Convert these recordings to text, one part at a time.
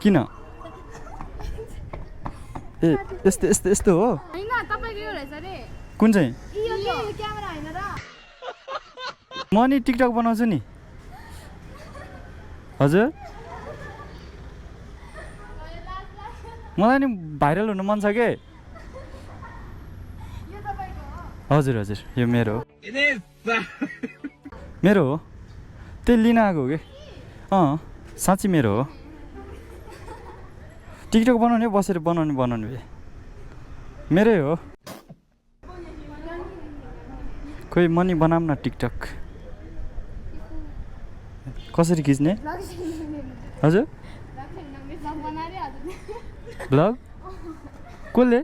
किन ए यस्तो यस्तो यस्तो हो हैन तपाईको यो रहेछ रे कुन चाहिँ यो क्यामेरा हैन र म नि टिकटक बनाउँछु नि हजुर मलाई नि भाइरल हुनु मन छ के यो तपाईको हो हजुर हजुर यो मेरो हो मेरो हो त्यही लिन आएको हो कि साँच्ची मेरो हो टिकटक बनाउने बसेर बनाउने भए मेरै हो खोइ म नि बनाऊँ न टिकटक कसरी खिच्ने हजुर ब्लग कसले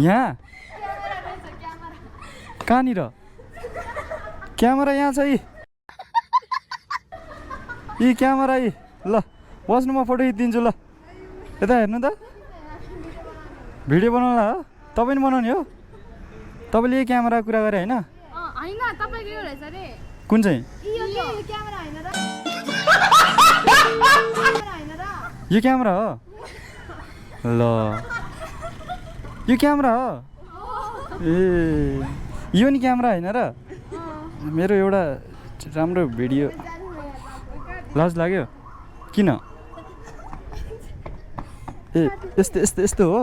यहाँ कहाँनिर क्यामेरा यहाँ छ यी क्यामेरा यी ल बस्नु म फोटो खिचिदिन्छु ल यता हेर्नु त भिडियो बनाउला हो तपाईँ नि बनाउने हो तपाईँले यही क्यामेरा कुरा गरे होइन हैन तपाईको यो रहेछ रे कुन चाहिँ यो क्यामेरा हैन र यो क्यामेरा हो ल यो क्यामेरा हो ए यो नि क्यामेरा होइन र मेरो एउटा राम्रो भिडियो लाज लाग्यो किन ए यस्तो यस्तो यस्तो हो